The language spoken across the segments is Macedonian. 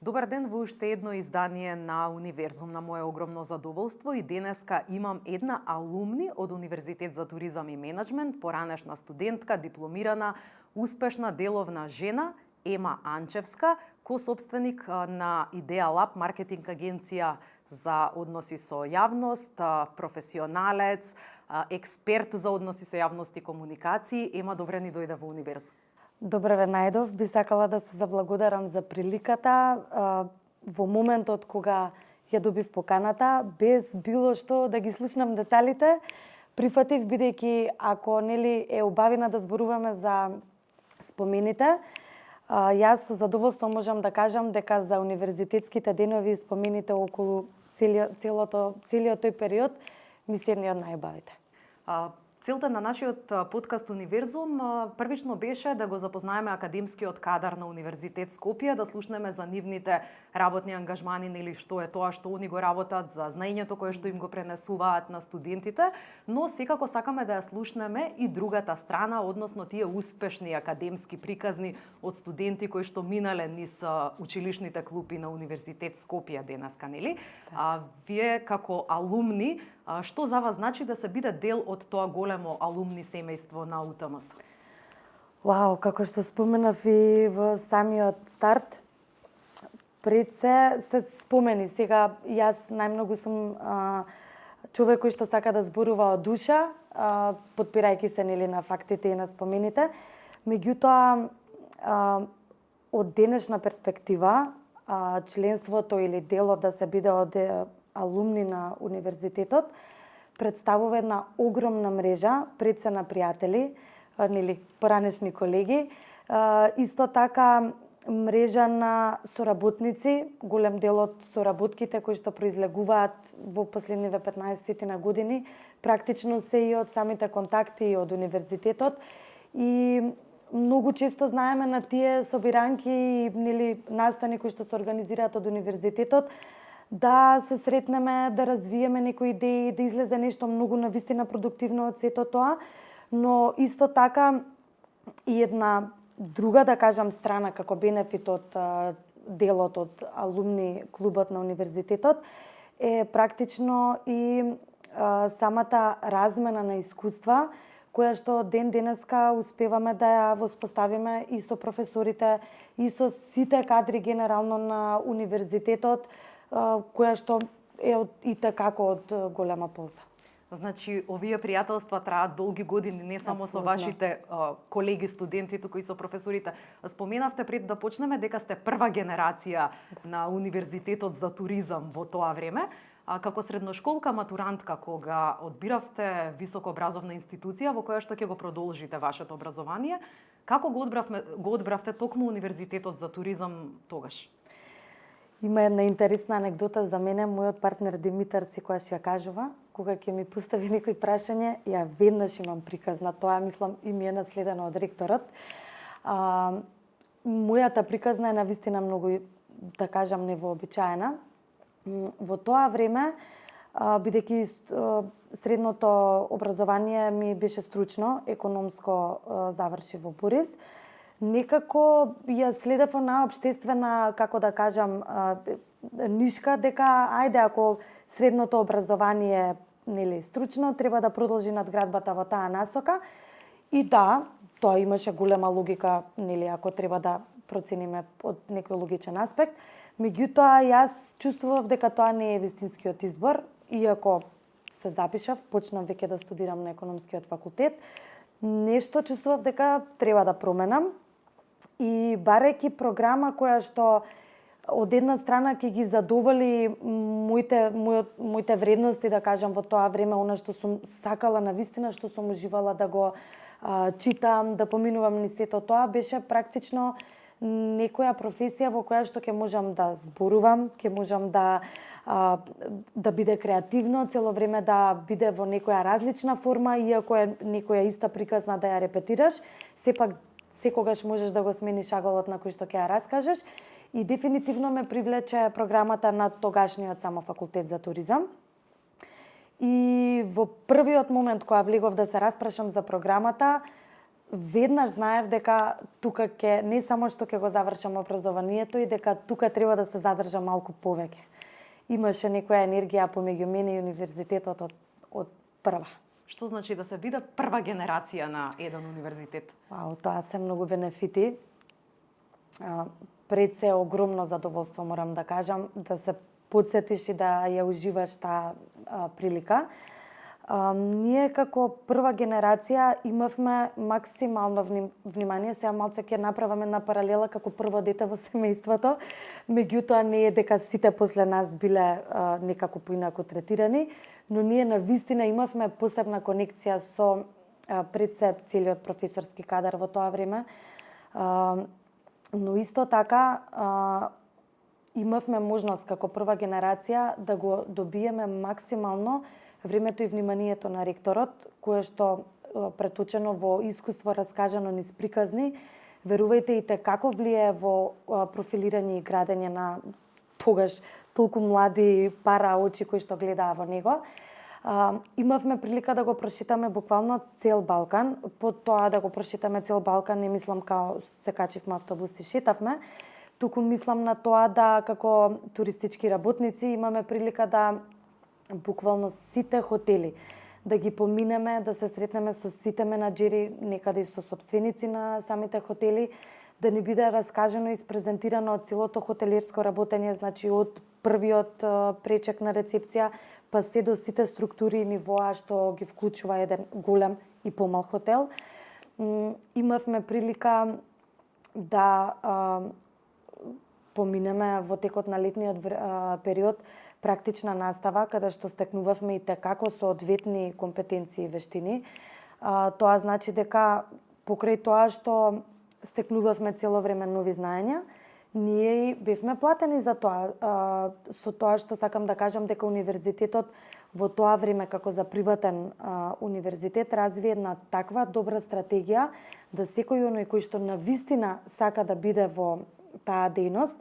Добар ден во уште едно издание на Универзум. На мое огромно задоволство и денеска имам една алумни од Универзитет за туризам и менеджмент, поранешна студентка, дипломирана, успешна деловна жена, Ема Анчевска, косопственик на Идея Лаб, маркетинг агенција за односи со јавност, професионалец, експерт за односи со јавност и комуникации. Ема, добре ни дојде во Универзум. Добре ве најдов, би сакала да се заблагодарам за приликата. Во моментот кога ја добив поканата, без било што да ги слушнам деталите, прифатив бидејќи ако нели е убавина да зборуваме за спомените, јас со задоволство можам да кажам дека за универзитетските денови и спомените околу целиот тој период ми се едни од најубавите. Целта на нашиот подкаст Универзум првично беше да го запознаеме академскиот кадар на Универзитет Скопје, да слушнеме за нивните работни ангажмани, нели што е тоа што они го работат, за знаењето кое што им го пренесуваат на студентите, но секако сакаме да ја слушнеме и другата страна, односно тие успешни академски приказни од студенти кои што минале низ училишните клупи на Универзитет Скопје денеска, нели? Вие како алумни, што за вас значи да се биде дел од тоа големо алумни семејство на УТМС? Вау, како што споменав и во самиот старт, пред се спомени. Сега, јас најмногу сум човек кој што сака да зборува од душа, подпирајќи се нели на фактите и на спомените. Меѓутоа, од денешна перспектива, членството или делот да се биде од алумни на универзитетот представува една огромна мрежа, пред се на пријатели, нели поранешни колеги, исто така мрежа на соработници, голем дел од соработките кои што произлегуваат во последниве 15 на години, практично се и од самите контакти од универзитетот и многу често знаеме на тие собиранки и нели настани кои што се организираат од универзитетот да се сретнеме, да развиеме некои идеи, да излезе нешто многу навистина продуктивно од сето тоа, но исто така и една друга, да кажам, страна како бенефит од делот од алумни клубот на универзитетот е практично и самата размена на искуства, која што ден денеска успеваме да ја воспоставиме и со професорите, и со сите кадри генерално на универзитетот, која што е и такако од голема полза. Значи, овие пријателства траат долги години, не само со вашите колеги студенти, туку и со професорите. Споменавте пред да почнеме дека сте прва генерација на Универзитетот за туризам во тоа време. Како средношколка матурантка, кога одбиравте високообразовна институција во која што ќе го продолжите вашето образование, како го одбравте токму Универзитетот за туризам тогаш? Има една интересна анегдота за мене. Мојот партнер Димитар секогаш ја кажува, кога ќе ми постави некој прашање, ја веднаш имам приказ на тоа, мислам и ми е наследено од ректорот. Мојата приказна е навистина многу, да кажам, невообичаена. Во тоа време, бидејќи средното образование ми беше стручно, економско заврши во Борис, некако ја следев на општествена, како да кажам, нишка, дека ајде ако средното образование нели стручно, треба да продолжи надградбата во таа насока. И да, тоа имаше голема логика, нели, ако треба да процениме од некој логичен аспект. Меѓутоа, јас чувствував дека тоа не е вистинскиот избор, иако се запишав, почнав веќе да студирам на економскиот факултет, нешто чувствував дека треба да променам. И барајќи програма која што од една страна ќе ги задоволи моите вредности, да кажам, во тоа време, она што сум сакала навистина, што сум уживала да го читам, да поминувам низ сето тоа, беше практично некоја професија во која што ќе можам да зборувам, ќе можам да биде креативно, цело време да биде во некоја различна форма, иако е некоја иста приказна да ја репетираш, сепак секогаш можеш да го смениш аголот на кој што ќе ја раскажеш. И дефинитивно ме привлече програмата на тогашниот само факултет за туризам. И во првиот момент кога влегов да се распрашам за програмата, веднаш знаев дека тука не само што ќе го завршам образованието, и дека тука треба да се задржам малку повеќе. Имаше некоја енергија помеѓу мене и универзитетот од прва. Што значи да се биде прва генерација на еден универзитет? Тоа се многу бенефити. Пред се огромно задоволство, морам да кажам, да се подсетиш и да ја уживаш таа прилика. Ние како прва генерација имавме максимално внимание. Сега малце ќе направаме една паралела како прво дете во семејството. Меѓутоа не е дека сите после нас биле некако поинако третирани, но ние навистина имавме посебна конекција со пред се целиот професорски кадар во тоа време. Но исто така имавме можност како прва генерација да го добиеме максимално времето и вниманието на ректорот, кое што преточено во искуство, раскажано низ приказни, верувајте и те како влие во профилирање и градење на тогаш толку млади пара очи кои што гледаа во него. Имавме прилика да го прошитаме буквално цел Балкан. По тоа да го прошитаме цел Балкан не мислам као се качивме автобус и шетавме, туку мислам на тоа да како туристички работници имаме прилика да буквално сите хотели да ги поминеме, да се сретнеме со сите менаџери, некаде и со сопственици на самите хотели, да ни биде раскажено и испрезентирано целото хотелирско работење, значи од првиот пречек на рецепција, па се до сите структури и нивоа што ги вклучува еден голем и помал хотел. Имавме прилика да поминеме во текот на летниот период практична настава, каде што стекнувавме и како соодветни компетенции и вештини. Тоа значи дека покрај тоа што стекнувавме цело време нови знаења, ние и бевме платени за тоа. Со тоа што сакам да кажам дека универзитетот во тоа време како за приватен универзитет разви една таква добра стратегија да секој оној кој што навистина сака да биде во таа дејност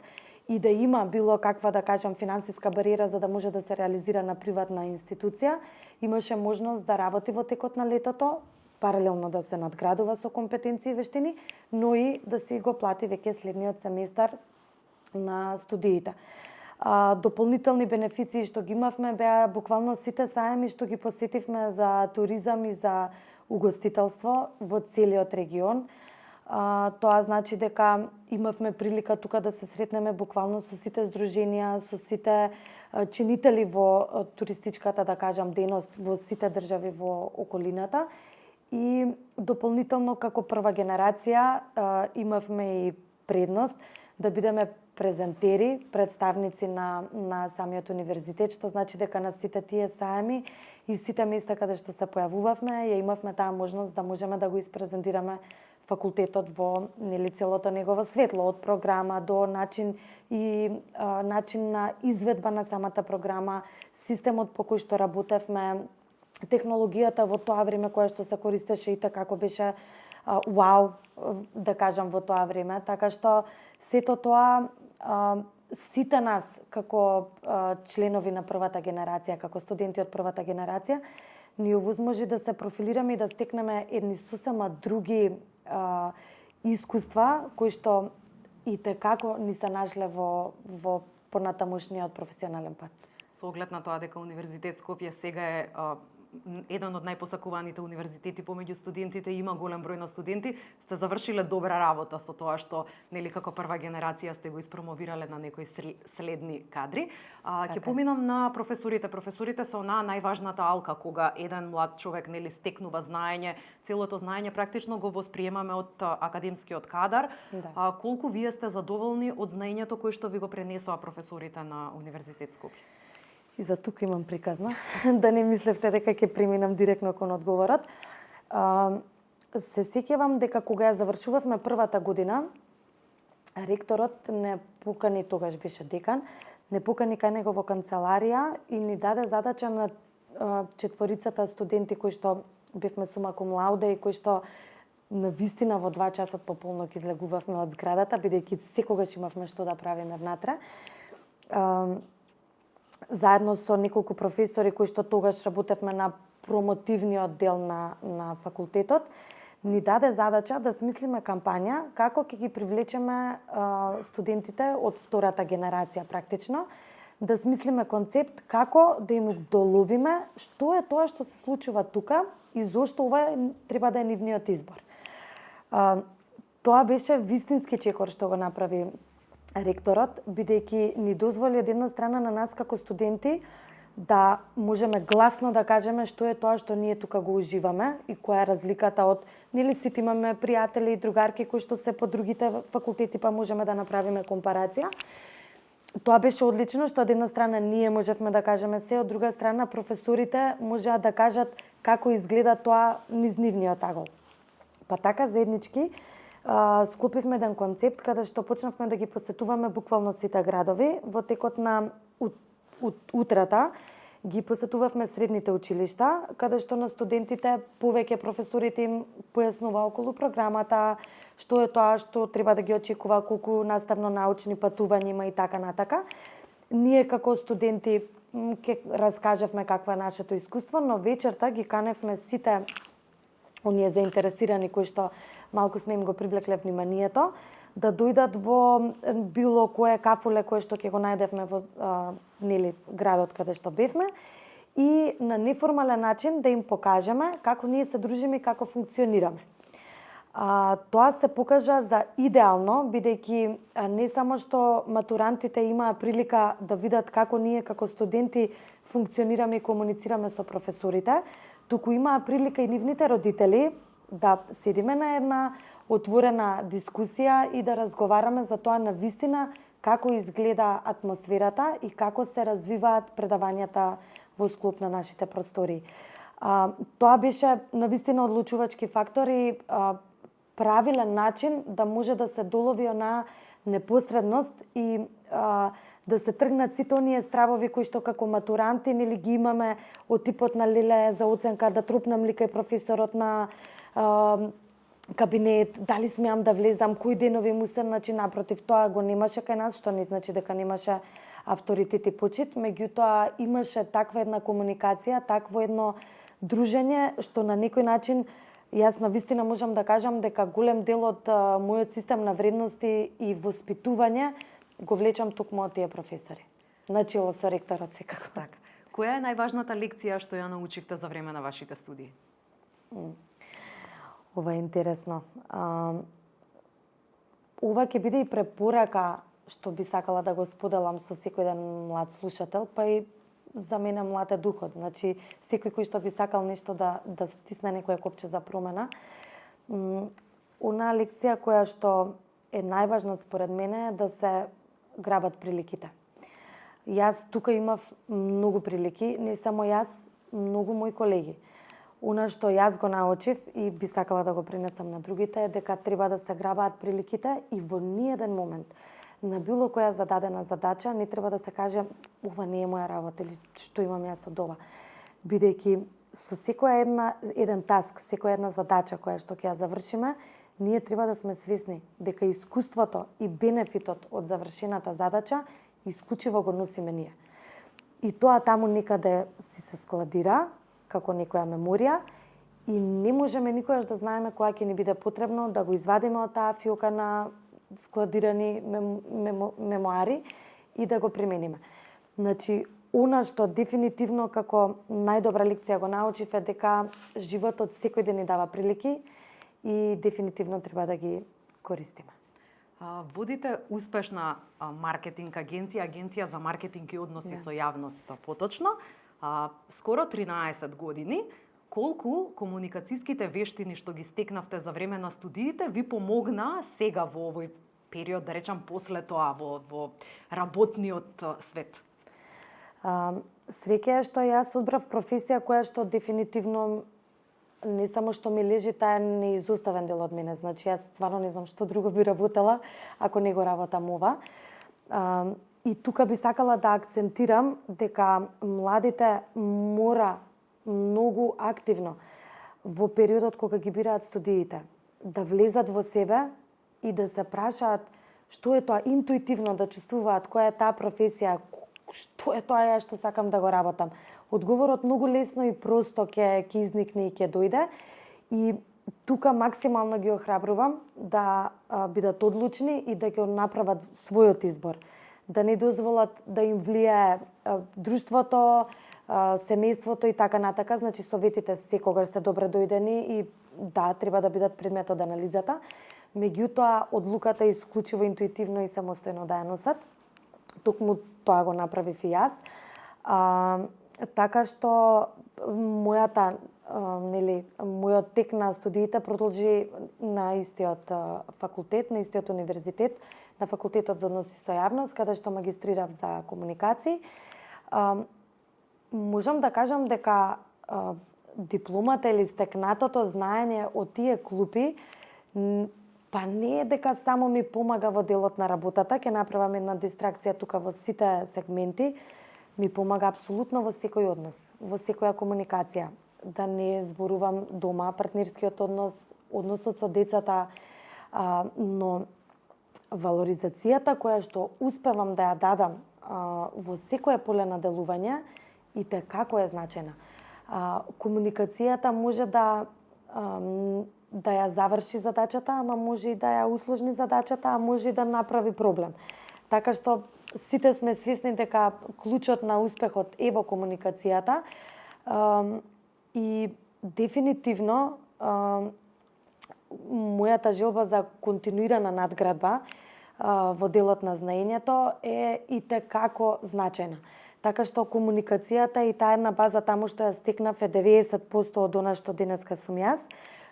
и да има било каква, да кажам, финансиска бариера за да може да се реализира на приватна институција, имаше можност да работи во текот на летото, паралелно да се надградува со компетенции и вештини, но и да си го плати веќе следниот семестар на студиите. Дополнителни бенефиции што ги имавме беа буквално сите саеми што ги посетивме за туризам и за угостителство во целиот регион. Тоа значи дека имавме прилика тука да се сретнеме буквално со сите здруженија, со сите чинители во туристичката, да кажам, дејност во сите држави во околината. И дополнително како прва генерација имавме и предност да бидеме презентери, представници на самиот универзитет, што значи дека на сите тие саеми и сите места каде што се појавувавме, ја имавме таа можност да можеме да го испрезентираме факултетот во целото негово светло, од програма до начин на изведба на самата програма, системот по кој што работевме, технологијата во тоа време која што се користеше и како беше вау, да кажам, во тоа време. Така што сето тоа, сите нас како членови на првата генерација, како студенти од првата генерација, ни овозможи да се профилираме и да стекнеме едни сосема други искуства кои што и како ни се нашле во понатамошниот професионален пат. Со оглед на тоа дека Универзитет Скопје сега е еден од најпосакуваните универзитети помеѓу студентите, има голем број на студенти, сте завршиле добра работа со тоа што како прва генерација сте го испромовирале на некои следни кадри. Ќе поминам на професорите. Професорите се онаа најважната алка кога еден млад човек стекнува знаење, целото знаење практично го восприемаме од академскиот кадар. Да. Колку вие сте задоволни од знаењето кое што ви го пренесоа професорите на Универзитет Скопје? И за тука имам приказна, да не мислевте дека ќе преминам директно кон одговорот. Се сеќавам дека кога ја завршувавме првата година, ректорот не покани, тогаш беше декан, не покани кај него во канцеларија и ни даде задача на четворицата студенти кои што бевме сума кум лауде и кои што навистина во 2 часот пополнок излегувавме од зградата, бидејќи секогаш имавме што да правиме внатре. Заедно со неколку професори кои што тогаш работевме на промотивниот дел на факултетот, ни даде задача да смислиме кампања како ќе ги привлечеме студентите од втората генерација практично, да смислиме концепт како да им доловиме што е тоа што се случува тука и зошто ова треба да е нивниот избор. Тоа беше вистински чекор што го направи ректорот, бидејќи ни дозволи од една страна на нас како студенти да можеме гласно да кажеме што е тоа што ние тука го уживаме и која е разликата од, нели сите имаме пријатели и другарки кои што се по другите факултети, па можеме да направиме компарација. Тоа беше одлично што од една страна ние можевме да кажеме се, од друга страна професорите можеа да кажат како изгледа тоа низ нивниот агол. Па така заеднички склопивме еден концепт каде што почнавме да ги посетуваме буквално сите градови. Во текот на утрата ги посетувавме средните училишта, каде што на студентите повеќе професорите им појаснува околу програмата, што е тоа што треба да ги очекува, колку наставно-научни патувања има и така натака. Ние како студенти ќе раскажавме каква е нашето искуство, но вечерта ги каневме сите оние заинтересирани кои што малку сме им го привлекле вниманието, да дојдат во било кое кафуле кое што ќе го најдевме во градот каде што бевме и на неформален начин да им покажеме како ние се дружиме и како функционираме. Тоа се покажа за идеално, бидејќи не само што матурантите имаа прилика да видат како ние како студенти функционираме и комуницираме со професорите, туку имаа прилика и нивните родители да седиме на една отворена дискусија и да разговараме за тоа навистина како изгледа атмосферата и како се развиваат предавањата во склоп на нашите простори. Тоа беше навистина одлучувачки фактор и правилен начин да може да се долови она непосредност и да се тргнат сите оние стравови кои што како матуранти нели ги имаме од типот на леле за оценка, да тропнам ли кај професорот на кабинет, дали смеам да влезам, кои денови му се, значи напротив, тоа го немаше кај нас, што не значи дека немаше авторитет и почит, меѓутоа имаше таква една комуникација, такво едно дружење, што на некој начин јас навистина можам да кажам дека голем дел од мојот систем на вредности и воспитување го влечам токму од тие професори. Начело со ректорот секако. Така. Која е најважната лекција што ја научивте за време на вашите студии? Ова е интересно. Ова ќе биде и препорака што би сакала да го споделам со секој еден млад слушател, па и за мене млад е духот. Значи, секој кој што би сакал нешто да стисне некое копче за промена. Она лекција која што е најважна според мене е да се грабат приликите. Јас тука имав многу прилики, не само јас, многу мои колеги. Она што јас го научив и би сакала да го пренесам на другите е дека треба да се грабаат приликите и во ниеден момент на било која зададена задача не треба да се каже ова не е моја работа или што имам јас од ова. Бидејќи со секоја еден таск, секоја една задача која што ќе ја завршиме, ние треба да сме свесни дека искуството и бенефитот од завршената задача исклучиво го носиме ние. И тоа таму некаде си се складира како некоја меморија и не можеме никогаш да знаеме која ќе ни биде потребно да го извадиме од таа фиока на складирани мемоари и да го примениме. Значи, она што дефинитивно како најдобра лекција го научив е дека животот секој ден ни дава прилики и дефинитивно треба да ги користиме. Водите успешна маркетинг агенција, агенција за маркетинг и односи со јавноста поточно. Скоро 13 години. Колку комуникацијските вештини што ги стекнавте за време на студиите ви помогна сега во овој период, да речам, после тоа, во работниот свет? Среќа е што јас одбрав професија која што дефинитивно не само што ми лежи, таа е неизоставен дел од мене. Значи, јас стварно не знам што друго би работела ако не го работам ова. И тука би сакала да акцентирам дека младите мора многу активно во периодот кога ги бираат студиите да влезат во себе и да се прашаат што е тоа интуитивно, да чувствуваат која е таа професија, што е тоа што сакам да го работам. Одговорот многу лесно и просто ќе изникне и ќе дојде. И тука максимално ги охрабрувам да бидат одлучни и да ќе направат својот избор. Да не дозволат да им влијае друштвото, семејството и така натака. Значи, советите секогаш се добре дојдени и да, треба да бидат предмет од анализата. Меѓутоа, одлуката е исклучиво интуитивно и самостојно да ја носат. Токму тоа го направив и јас. Така што мојот тек на студиите продолжи на истиот факултет, на истиот универзитет, на факултетот за односи со јавност, каде што магистрирав за комуникации. Можам да кажам дека дипломата или стекнатото знаење од тие клупи па не е дека само ми помага во делот на работата, ќе направам една дистракција тука во сите сегменти, ми помага апсолутно во секој однос, во секоја комуникација. Да не зборувам дома, партнерскиот однос, односот со децата, но валоризацијата која што успевам да ја дадам во секое поле на делување и како е значена. Комуникацијата може да ја заврши задачата, ама може и да ја усложни задачата, а може и да направи проблем. Така што сите сме свесни дека клучот на успехот е во комуникацијата и дефинитивно мојата желба за континуирана надградба во делот на знаењето е и како значена. Така што комуникацијата и таа една база таму што ја стекнав е 90% од она што денеска сум јас,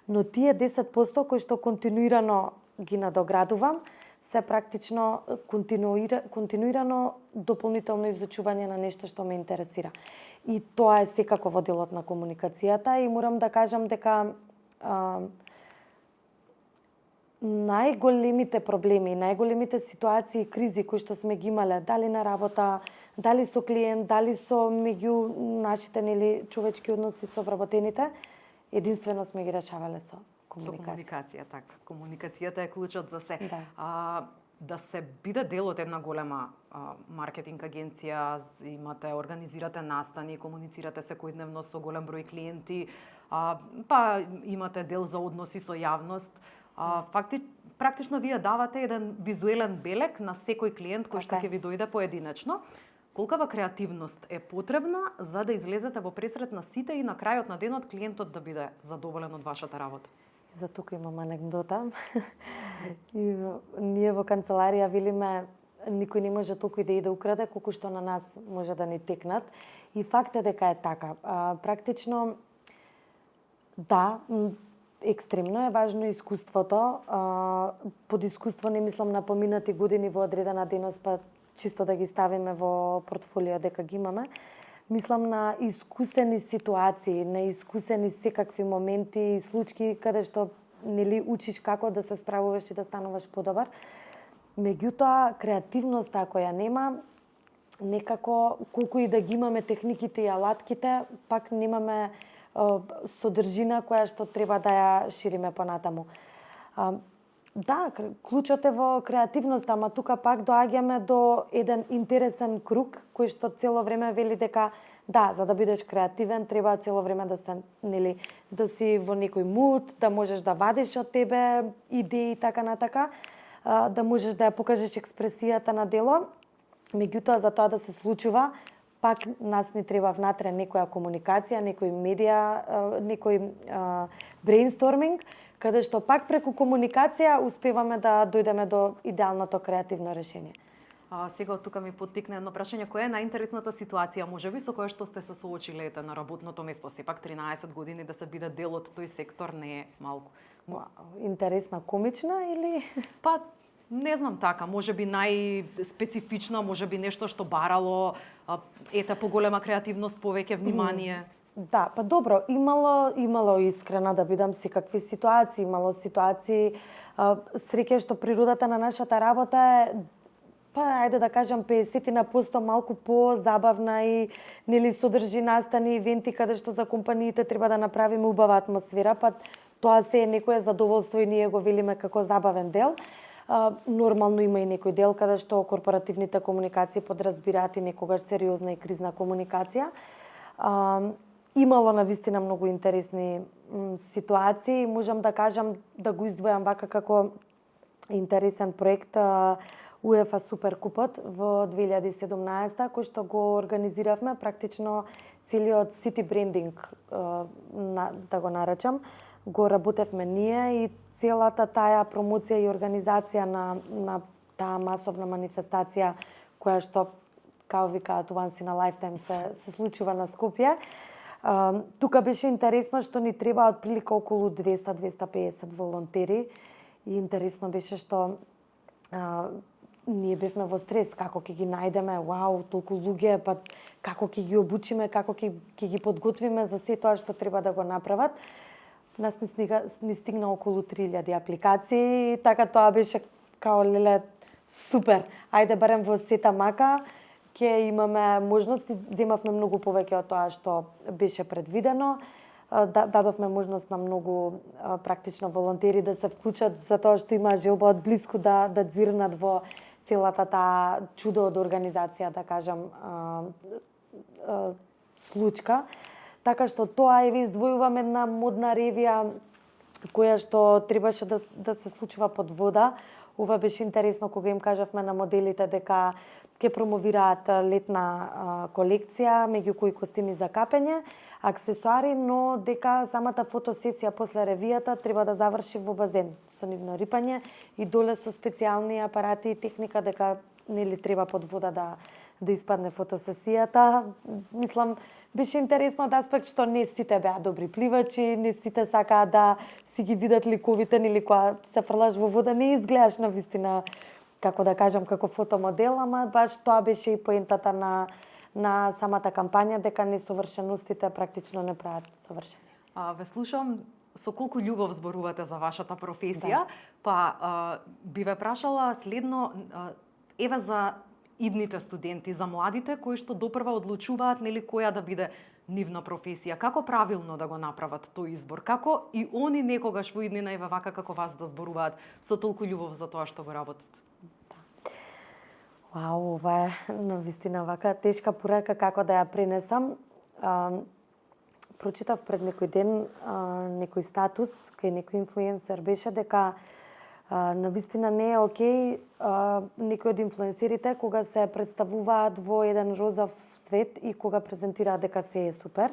но тие 10% кои што континуирано ги надоградувам, се практично континуирано дополнително изучување на нешто што ме интересира. И тоа е секако во делот на комуникацијата и морам да кажам дека најголемите проблеми, најголемите ситуации и кризи кои што сме ги имале, дали на работа, дали со клиент, дали со меѓу нашите човечки односи со вработените, единствено сме ги решавале со комуникација. Со комуникација, така. Комуникацијата е клучот за се. Да. Да се биде дел од една голема маркетинг агенција, организирате настани, комуницирате секојдневно со голем број клиенти, па имате дел за односи со јавност. Практично вие давате еден визуелен белег на секој клиент кој што ќе ви дојде поединечно. Колкава креативност е потребна за да излезете во пресрет на сите и на крајот на денот клиентот да биде задоволен од вашата работа? За тука имам анекдота. И ние во канцеларија велиме никој не може толку идеи да украде колку што на нас може да ни текнат. И факт е дека е така. Практично да, екстремно е важно искуството. Под искуство не мислам на поминати години во одредена дејност, па чисто да ги ставиме во портфолио дека ги имаме. Мислам на искусени ситуации, на искусени секакви моменти и случаи каде што учиш како да се справуваш и да стануваш подобар. Меѓутоа, креативноста која нема, некако колку и да ги имаме техниките и алатките, пак немаме содржина која што треба да ја шириме понатаму. Да, клучот е во креативноста, ама тука пак доаѓаме до еден интересен круг кој што цело време вели дека да, за да бидеш креативен треба цело време да се да си во некој муд, да можеш да вадиш од тебе идеи така натака, да можеш да ја покажеш експресијата на дело. Меѓутоа за тоа да се случува, пак нас ни треба внатре некоја комуникација, некој медија, некој брейнсторминг, каде што пак преку комуникација успеваме да дојдеме до идеалното креативно решение. Сега од тука ми поттикна едно прашање, која е најинтересната ситуација можеби со која што сте се соочиле на работното место? Сепак 13 години да се биде дел од тој сектор не е малку. Интересна, комична или? Па не знам така, можеби најспецифична, можеби нешто што барало поголема креативност, повеќе внимание. Да, па добро, имало искрена да бидам секакви ситуации, имало ситуации, среќа што природата на нашата работа е, па ајде да кажам 50% малку по-забавна и содржи настани ивенти каде што за компаниите треба да направиме убава атмосфера, па тоа се е некое задоволство и ние го велиме како забавен дел. Нормално има и некој дел каде што корпоративните комуникации подразбираат и некогаш сериозна и кризна комуникација. имало навистина многу интересни ситуации. Можам да кажам да го издвојам вака како интересен проект УЕФА Суперкупот во 2017 кој што го организиравме практично целиот сити брендинг да го наречам, го работевме ние и целата таа промоција и организација на таа масовна манифестација која што, као викаат, once in a lifetime се случува на Скопје. Тука беше интересно што ни треба отприлика околу 200-250 волонтери и интересно беше што ние бевме во стрес, како ќе ги најдеме, вау, толку луѓе, па како ќе ги обучиме, како ќе ги подготвиме за се тоа што треба да го направат. Нас ни стигна околу 3000 апликации, така тоа беше као леле супер. Ајде барем во сета мака ќе имаме можности, земавме многу повеќе од тоа што беше предвидено. Дадовме можност на многу практично волонтери да се вклучат за тоа што има желба од блиску да дзирнат во целата таа чудо од организација, да кажам, случка. Така што тоа е издвојувам една модна ревија која што требаше да се случува под вода. Ова беше интересно кога им кажавме на моделите дека ќе промовираат летна колекција, меѓу кои костими за капење, аксесуари, но дека самата фотосесија после ревијата треба да заврши во базен со нивно рипање и доле со специјални апарати и техника дека нели треба под вода да испадне фотосесијата. Мислам, беше интересно од аспект што не сите беа добри пливачи, не сите сакаат да си ги видат ликовите, нели кога се фрлаш во вода, не изгледаш на вистина, како да кажам, како фотомодел, ама баш тоа беше и поентата на самата кампања, дека несовршеностите практично не прават совршени. Ве слушам со колку љубов зборувате за вашата професија, па би ве прашала следно, еве за идните студенти, за младите кои што допрва одлучуваат нели која да биде нивна професија, како правилно да го направат тој избор, како и они некогаш во иднина еве вака како вас да зборуваат со толку љубов за тоа што го работат. Вау, ова е навистина вака тешка порака како да ја пренесам. Прочитав пред некој ден некој статус кај некој инфлуенсер беше дека навистина не е окей некои од инфлуенсерите кога се представуваат во еден розов свет и кога презентираат дека се е супер.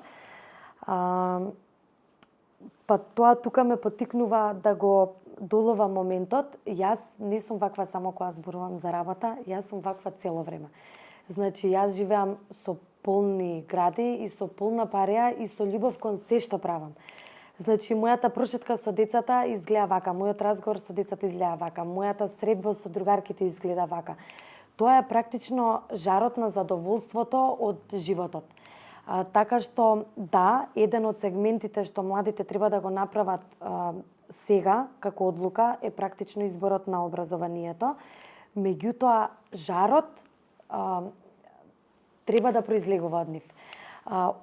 Па тоа тука ме поттикнува да го долова моментот. Јас не сум ваква само кога зборувам за работа, јас сум ваква цело време. Значи, јас живеам со полни гради и со полна пареја и со љубов кон се што правам. Значи, мојата прошетка со децата изгледа вака, мојот разговор со децата изгледа вака, мојата средба со другарките изгледа вака. Тоа е практично жарот на задоволството од животот. Така што, да, еден од сегментите што младите треба да го направат сега, како одлука, е практично изборот на образованието. Меѓутоа, жарот треба да произлегува од нив.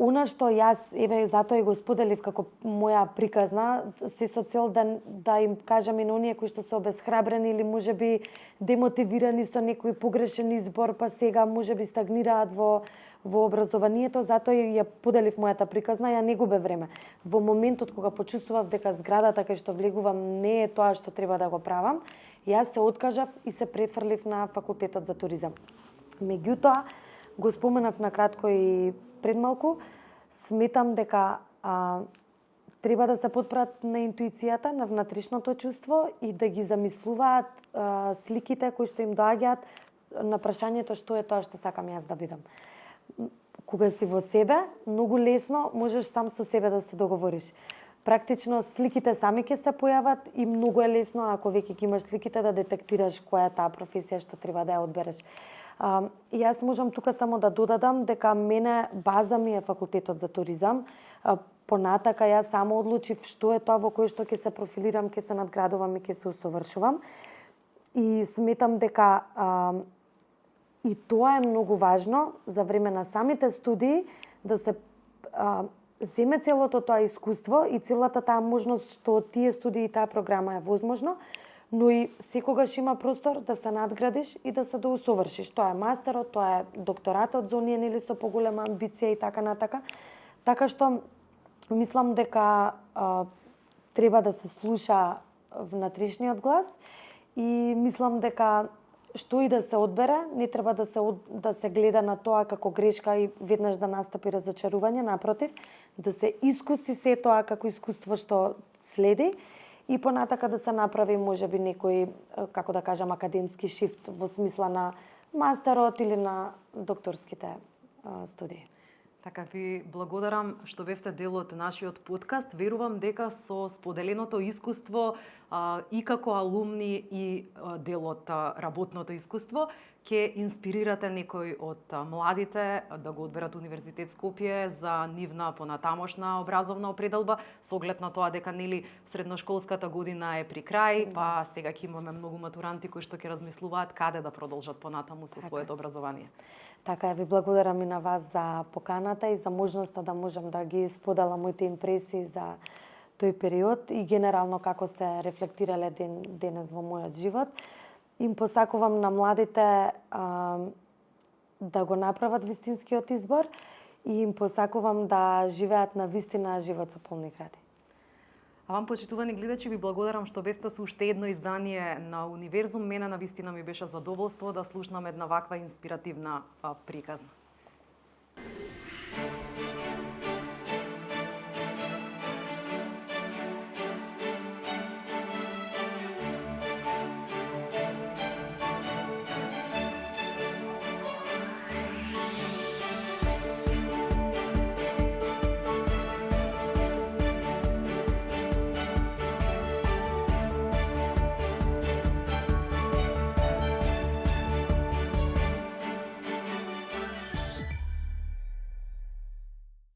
Она што јас, еве, затоа и го споделив како моја приказна, се со цел да им кажам и на оние кои што се обесхрабрени или можеби демотивирани со некој погрешен избор, па сега можеби стагнираат во образованието, затоа и ја поделив мојата приказна, ја не губе време. Во моментот кога почувствував дека зградата кај што влегувам не е тоа што треба да го правам, јас се откажав и се префрлив на факултетот за туризам. Меѓутоа, го споменав на кратко и пред малку, сметам дека треба да се потпрат на интуицијата, на внатрешното чувство и да ги замислуваат сликите кои што им доаѓаат на прашањето што е тоа што сакам јас да бидам. Кога си во себе, многу лесно можеш сам со себе да се договориш. Практично сликите сами ќе се појават и многу е лесно ако веќе ги имаш сликите да детектираш која е таа професија што треба да ја одбереш. Јас можам тука само да додадам дека мене база ми е факултетот за туризам. Понатака јас само одлучив што е тоа во кое што ќе се профилирам, ќе се надградувам и ќе се усовршувам. И сметам дека и тоа е многу важно за време на самите студии да се земе целото тоа искуство и целата таа можност што тие студии и таа програма е возможно, но и секогаш има простор да се надградиш и да се доусовршиш. Тоа е мастерот, тоа е докторатот за оние нели со поголема амбиција и така натака. Така што мислам дека треба да се слуша внатрешниот глас и мислам дека што и да се одбере, не треба да се гледа на тоа како грешка и веднаш да настапи разочарување, напротив, да се искуси се тоа како искуство што следи и понатака да се направи можеби некој, како да кажам, академски шифт во смисла на мастерот или на докторските студии. Така ви благодарам што бевте дел од нашиот подкаст. Верувам дека со споделеното искуство и како алумни и дел од работното искуство ќе инспирирате некој од младите да го одберат Универзитет Скопје за нивна понатамошна образовна определба, со оглед на тоа дека нели средношколската година е при крај, па сега ќе имаме многу матуранти кои што ќе размислуваат каде да продолжат понатаму со своето образование. Така ви благодарам и на вас за поканата и за можноста да можам да ги споделам моите импресии за тој период и генерално како се рефлектирале денес во мојот живот. Им посакувам на младите да го направат вистинскиот избор и им посакувам да живеат на вистина живот со полни гради. А вам, почитувани гледачи, ви благодарам што бевте со уште едно издание на Универзум. Мене на вистина ми беше задоволство да слушнам една ваква инспиративна приказна.